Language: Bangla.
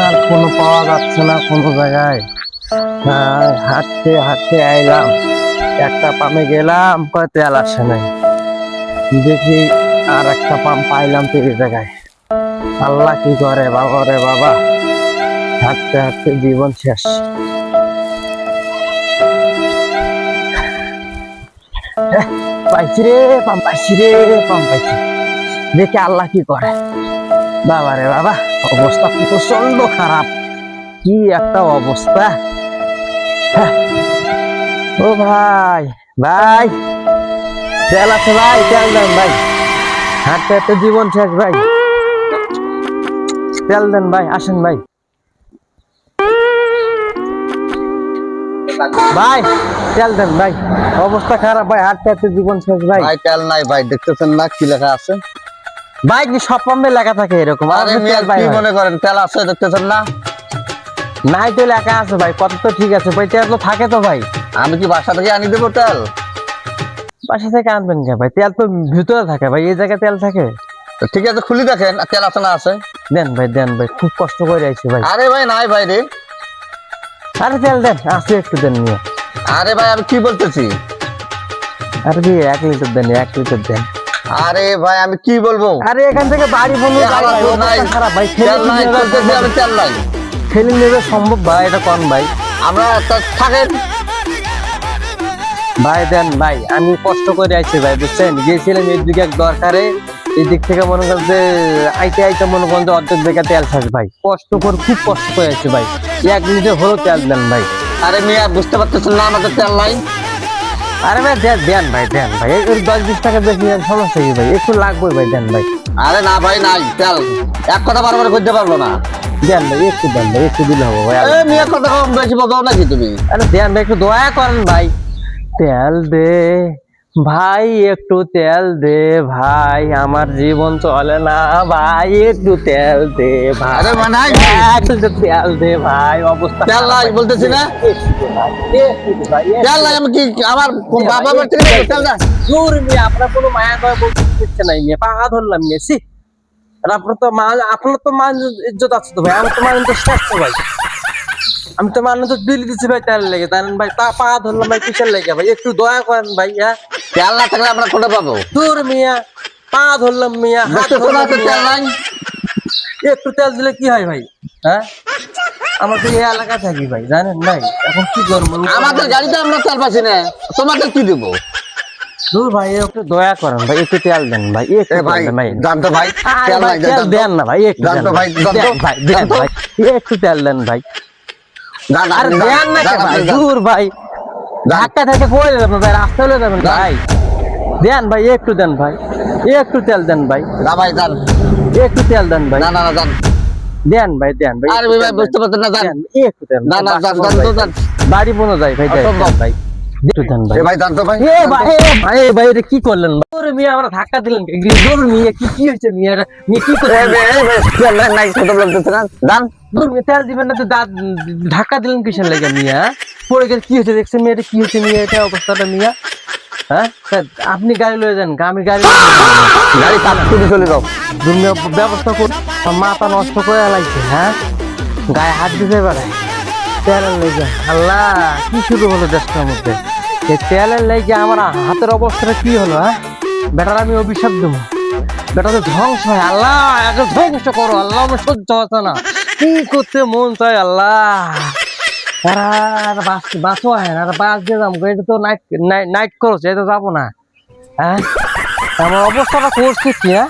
আর কোনো পাওয়া যাচ্ছে না কোনো জায়গায়। হাঁটতে হাঁটতে আইলাম, একটা পাম্পে গেলাম, কয় তেল আসে নাই। দেখি আর একটা পাম্প পাইলাম তো এই জায়গায়। আল্লাহ কি করে বাবা রে বাবা, হাঁটতে হাঁটতে জীবন শেষ। পাইছি রে পাম্প, পাইছি রে পাম্প, পাইছি। দেখি আল্লাহ কি করে বাবা রে বাবা, অবস্থা প্রচন্ড খারাপ। কি একটা অবস্থা। ও ভাই, ভাই তেল আছে ভাই, তেল দেন ভাই, হাঁটতে হাঁটতে জীবন শেষ ভাই, তেল দেন ভাই, আসেন ভাই। ভাই তেল দেন ভাই, অবস্থা খারাপ ভাই, হাঁটতে হাঁটতে জীবন শেষ ভাই। ভাই তেল নাই ভাই, দেখতেছেন না কি লেখা আছে? ভাই কি সব পাম্পে লেখা থাকে এরকম? আরে মিয়া কি মনে করেন তেল আছে দেখতেছেন না? নাই তো লেখা আছে ভাই, কত তো ঠিক আছে ভাই, তেল তো থাকে তো ভাই। আমি কি বাসা থেকে আনি দেবো তেল? বাসা থেকে আনবেন কে ভাই? তেল তো ভিতরে থাকে ভাই, এই জায়গায় তেল থাকে? ঠিক আছে খুলি দেখেন তেল আছে না আছে। দেন ভাই, দেন ভাই, খুব কষ্ট করে আইছি ভাই। আরে ভাই নাই ভাই রে। আরে তেল দেন, আছে একটু দেন নিয়ে। আরে ভাই আমি কি বলতেছি? আরে কি 1 লিটার দেন, 1 লিটার দেন। আরে ভাই আমি কি বলবো? আরে এখান থেকে বাড়ি বলবো খারাপ ভাই, তেল নাই বলতেছি আমি, তেল নাই। ঠেলে নেবে সম্ভব ভাই? এটা কোন ভাই? আমরা থাকেন ভাই দেন ভাই, আমি কষ্ট করে আইছি ভাই, বুঝছেন? গিয়েছিলাম এর দিকে এক দরকারে, এই দিক থেকে মনে করেন যে আইতে আইতে মনে করেন যে অর্ধেক জায়গা তেল শেষ ভাই, কষ্ট করে খুব কষ্ট করে আইছি ভাই, 1 লিটার হলো তেল দেন ভাই। আরে মিয়া বুঝতে পারতেছেন না আমাদের তেল নাই? আরে ভাই দেন, দেন ভাই, দেন ভাই, এর 10-20 টাকা বেশি দেন, সমস্যা কি ভাই? একটু লাগবে ভাই, দেন ভাই। আরে না ভাই নাই তেল, এক কথা বারবার করতে পারবো না। দেন ভাই, একটু দেন ভাই, একটু দিলে হবে ভাই। আরে মিয়া কথা কম বেশি বলো নাকি তুমি? আরে দেন ভাই, একটু দয়া করেন ভাই, তেল দে ভাই, একটু তেল দে ভাই, আমার জীবন চলে না ভাই, একটু তেল দে ভাই। আরে নাই একটু তেল দে ভাই, অবস্থা তেল নাই বলতেছি না? তেল নাই আমি কি আমার বাবা মার থেকে তেল না? জোর নিয়ে আপনার কোনো মায়া দয়া বলতে দিচ্ছে নাই নিয়ে পা ধরলাম নিয়ে সি। আর আপনার তো মান ইজ্জত আছে তো ভাই, আমার তো মান ইজ্জত শেষ তো ভাই। আমি তো মানুষ বিল দিচ্ছি ভাই তেল লেগে, জানেন ভাই, তা পা ধরলাম ভাই, কিসের লেগে ভাই? একটু দয়া করেন ভাই। হ্যাঁ তেল না থাকলে আমরা কোথায় পাবো? দূর মিয়া, পা ধরলাম মিয়া, হাত ধরলাম মিয়া। তেল নাই, একটু তেল দিলে কি হয় ভাই? হ্যাঁ আমার তো এই এলাকা থাকি ভাই, জানেন ভাই, এখন কি করবো? আমাদের গাড়িতে আমরা তেল পাচ্ছি না, তোমাদের কি দেবো? দূর ভাই, একটু দয়া করেন ভাই, একটু তেল দেন ভাই, একটু ভাই দেন ভাই, জানতো ভাই তেল নাই, তেল দেন না ভাই, একটু দেন জানতো ভাই, দেন ভাই, দেন ভাই, একটু তেল দেন ভাই। আর দেন না কে ভাই? দূর ভাই, ধাক্কা থেকে পড়ে যাবেন ভাই, রাস্তা হলে যাবেন ভাই। দেন ভাই, একটু দেন ভাই, একটু তেল দেন ভাই, না ভাই জান, একটু তেল দেন ভাই। না না না জান, দেন ভাই, দেন ভাই। আরে ভাই বুঝতে পারছেন না জান, একটু দেন না না জান জান তো জান, বাড়ি বনো যাই ভাই, দেন ভাই, একটু দেন ভাই। এ ভাই জানতো ভাই, এ ভাই, এ ভাই, এ ভাই, এটা কি করলেন? ওরে মিয়া, আমরা ধাক্কা দিলেন, দূর মিয়া, কি হয়েছে মিয়া? মিয়া কি করলেন? তেল নাই কত বলতেছ না জান? দূর মিয়া, তেল দিবেন না তো ধাক্কা দিলেন কিসের লেগে মিয়া? পড়ে গেছে, কি হয়েছে দেখছেন মিয়া? এটা কি হয়েছে মিয়া? এটা অবস্থাটা মিয়া? হ্যাঁ আপনি গাড়ি লয়ে যান, আমি গাড়ি গাড়ি কাট করে চলে যাও। দুনিয়া ব্যবস্থা করে মাথা নষ্ট করে লাগছে। হ্যাঁ গায়ে হাত দিতে পারে তেলের লেগে। আল্লাহ, কি শুরু হলো দেশটার মধ্যে? এই তেলের লেগে আমার হাতের অবস্থাটা কি হলো? হ্যাঁ বেটার আমি অভিশাপ দেবো, বেটা তো ধ্বংস হয়। আল্লাহ একে ধ্বংস করো আল্লাহ, আমার সহ্য হচ্ছে না, কি করতে মন চায় আল্লাহ। বাসও হয় না, বাস দিয়ে যাবো, এটা তো নাইট নাইট করছে, এটা যাবো না। হ্যাঁ আমার অবস্থাটা করছে কি? হ্যাঁ